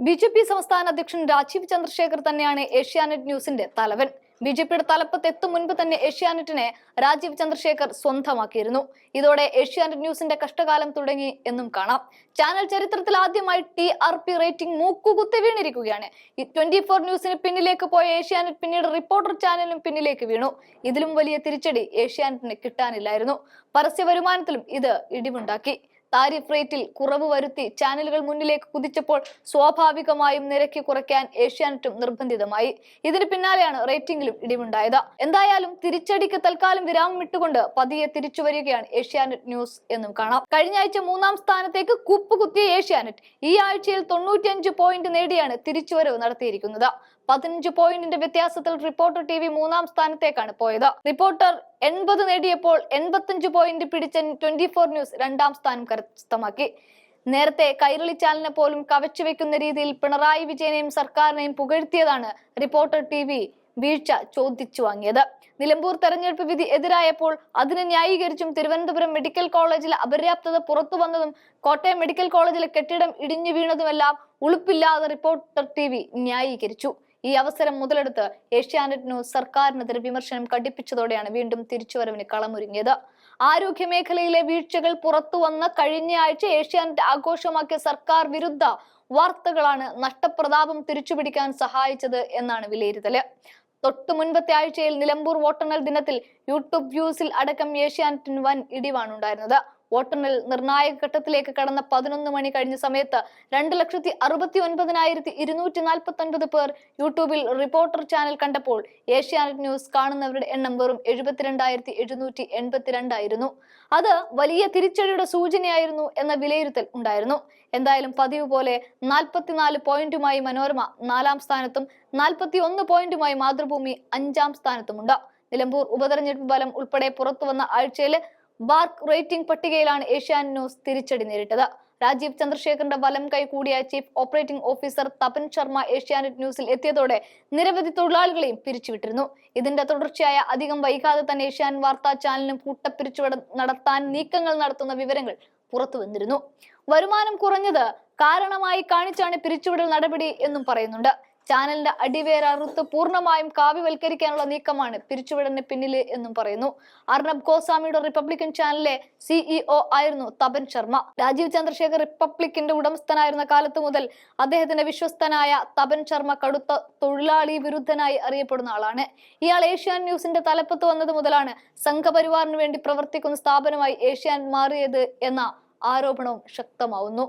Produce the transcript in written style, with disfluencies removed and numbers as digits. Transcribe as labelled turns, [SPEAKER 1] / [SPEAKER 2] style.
[SPEAKER 1] BJP സംസ്ഥാന അധ്യക്ഷൻ രാജീവ് ചന്ദ്രശേഖർ തന്നെയാണ് ഏഷ്യാനെറ്റ് ന്യൂസിന്റെ തലവൻ. ബി.ജെ.പിയുടെ തലപ്പത്ത് എത്തും മുൻപ് തന്നെ ഏഷ്യാനെറ്റിനെ രാജീവ് ചന്ദ്രശേഖർ സ്വന്തമാക്കിയിരുന്നു. ഇതോടെ ഏഷ്യാനെറ്റ് ന്യൂസിന്റെ കഷ്ടകാലം തുടങ്ങി എന്നും കാണാം. ചാനൽ ചരിത്രത്തിൽ ആദ്യമായി TRP റേറ്റിംഗ് മൂക്കുകുത്തി വീണിരിക്കുകയാണ്. 24 ന്യൂസിന് പിന്നിലേക്ക് പോയ ഏഷ്യാനെറ്റ് പിന്നീട് റിപ്പോർട്ടർ ചാനലിനും പിന്നിലേക്ക് വീണു. ഇതിലും വലിയ തിരിച്ചടി ഏഷ്യാനെറ്റിന് കിട്ടാനില്ലായിരുന്നു. പരസ്യ വരുമാനത്തിലും ഇത് ഇടിവുണ്ടാക്കി. താരിഫ് റേറ്റിൽ കുറവ് വരുത്തി ചാനലുകൾ മുന്നിലേക്ക് കുതിച്ചപ്പോൾ സ്വാഭാവികമായും നിരക്ക് കുറയ്ക്കാൻ ഏഷ്യാനെറ്റും നിർബന്ധിതമായി. ഇതിന് പിന്നാലെയാണ് റേറ്റിംഗിലും ഇടിവുണ്ടായത്. എന്തായാലും തിരിച്ചടിക്ക് തൽക്കാലം വിരാമം ഇട്ടുകൊണ്ട് പതിയെ തിരിച്ചു വരികയാണ് ഏഷ്യാനെറ്റ് ന്യൂസ് എന്നും കാണാം. കഴിഞ്ഞ ആഴ്ച 3-ാം സ്ഥാനത്തേക്ക് കുപ്പുകുത്തിയ ഏഷ്യാനെറ്റ് ഈ ആഴ്ചയിൽ 95 പോയിന്റ് നേടിയാണ് തിരിച്ചുവരവ് നടത്തിയിരിക്കുന്നത്. 15 പോയിന്റിന്റെ വ്യത്യാസത്തിൽ റിപ്പോർട്ടർ TV 3-ാം സ്ഥാനത്തേക്കാണ് പോയത്. റിപ്പോർട്ടർ 80 നേടിയപ്പോൾ 85 പോയിന്റ് പിടിച്ച 24 ന്യൂസ് 2-ാം സ്ഥാനം കരസ്ഥമാക്കി. നേരത്തെ കൈരളി ചാനലിനെ പോലും കവച്ചുവെക്കുന്ന രീതിയിൽ പിണറായി വിജയനെയും സർക്കാരിനെയും പുകഴ്ത്തിയതാണ് റിപ്പോർട്ടർ TV വീഴ്ച ചോദിച്ചു വാങ്ങിയത്. നിലമ്പൂർ തെരഞ്ഞെടുപ്പ് വിധി എതിരായപ്പോൾ അതിനെ ന്യായീകരിച്ചും തിരുവനന്തപുരം മെഡിക്കൽ കോളേജിലെ അപര്യാപ്തത പുറത്തു വന്നതും കോട്ടയം മെഡിക്കൽ കോളേജിലെ കെട്ടിടം ഇടിഞ്ഞു വീണതുമെല്ലാം ഉളുപ്പില്ലാതെ റിപ്പോർട്ടർ TV ന്യായീകരിച്ചു. ഈ അവസരം മുതലെടുത്ത് ഏഷ്യാനെറ്റ് ന്യൂസ് സർക്കാരിനെതിരെ വിമർശനം കടുപ്പിച്ചതോടെയാണ് വീണ്ടും തിരിച്ചുവരവിന് കളമൊരുങ്ങിയത്. ആരോഗ്യ മേഖലയിലെ വീഴ്ചകൾ പുറത്തു വന്ന കഴിഞ്ഞ ആഴ്ച ഏഷ്യാനെറ്റ് ആഘോഷമാക്കിയ സർക്കാർ വിരുദ്ധ വാർത്തകളാണ് നഷ്ടപ്രതാപം തിരിച്ചുപിടിക്കാൻ സഹായിച്ചത് എന്നാണ് വിലയിരുത്തല്. തൊട്ടു മുൻപത്തെ ആഴ്ചയിൽ നിലമ്പൂർ വോട്ടെണ്ണൽ ദിനത്തിൽ യൂട്യൂബ് വ്യൂസിൽ അടക്കം ഏഷ്യാനെറ്റിന് വൻ ഇടിവാണ് ഉണ്ടായിരുന്നത്. വോട്ടെണ്ണൽ നിർണായക ഘട്ടത്തിലേക്ക് കടന്ന 11 മണി കഴിഞ്ഞ സമയത്ത് 2,69,249 പേർ യൂട്യൂബിൽ റിപ്പോർട്ടർ ചാനൽ കണ്ടപ്പോൾ ഏഷ്യാനെറ്റ് ന്യൂസ് കാണുന്നവരുടെ എണ്ണം വെറും 72,782 ആയിരുന്നു. അത് വലിയ തിരിച്ചടിയുടെ സൂചനയായിരുന്നു എന്ന വിലയിരുത്തൽ ഉണ്ടായിരുന്നു. എന്തായാലും പതിവ് പോലെ 44 പോയിന്റുമായി മനോരമ 4-ാം സ്ഥാനത്തും 41 പോയിന്റുമായി മാതൃഭൂമി 5-ാം സ്ഥാനത്തുമുണ്ട്. നിലമ്പൂർ ഉപതെരഞ്ഞെടുപ്പ് ഫലം ഉൾപ്പെടെ പുറത്തുവന്ന ആഴ്ചയിലെ ബാർക്ക് റേറ്റിംഗ് പട്ടികയിലാണ് ഏഷ്യാനെറ്റ് ന്യൂസ് തിരിച്ചടി നേരിട്ടത്. രാജീവ് ചന്ദ്രശേഖറിന്റെ വലം കൈ കൂടിയ chief operating officer Tapan Sharma Asianet ന്യൂസിൽ എത്തിയതോടെ നിരവധി തൊഴിലാളികളെയും പിരിച്ചുവിട്ടിരുന്നു. ഇതിന്റെ തുടർച്ചയായ അധികം വൈകാതെ തന്നെ ഏഷ്യാനെറ്റ് വാർത്താ ചാനലിനും കൂട്ടപ്പിരിച്ചുവിടൽ നടത്താൻ നീക്കങ്ങൾ നടത്തുന്ന വിവരങ്ങൾ പുറത്തു വന്നിരുന്നു. വരുമാനം കുറഞ്ഞത് കാരണമായി കാണിച്ചാണ് പിരിച്ചുവിടൽ നടപടി എന്നും പറയുന്നുണ്ട്. ചാനലിന്റെ അടിവേരറുത്ത് പൂർണ്ണമായും കാവ്യവൽക്കരിക്കാനുള്ള നീക്കമാണ് പിരിച്ചുവിടലിന് പിന്നില് എന്നും പറയുന്നു. അർണബ് ഗോസ്വാമിയുടെ റിപ്പബ്ലിക്കൻ ചാനലിലെ CEO ആയിരുന്നു തപൻ ശർമ്മ. രാജീവ് ചന്ദ്രശേഖർ റിപ്പബ്ലിക്കിന്റെ ഉടമസ്ഥനായിരുന്ന കാലത്ത് മുതൽ അദ്ദേഹത്തിന്റെ വിശ്വസ്തനായ തപൻ ശർമ്മ കടുത്ത തൊഴിലാളി വിരുദ്ധനായി അറിയപ്പെടുന്ന ആളാണ്. ഇയാൾ ഏഷ്യാനെറ്റ് ന്യൂസിന്റെ തലപ്പത്ത് വന്നത് മുതലാണ് സംഘപരിവാറിന് വേണ്ടി പ്രവർത്തിക്കുന്ന സ്ഥാപനമായി ഏഷ്യാനെറ്റ് മാറിയത് എന്ന ആരോപണവും ശക്തമാവുന്നു.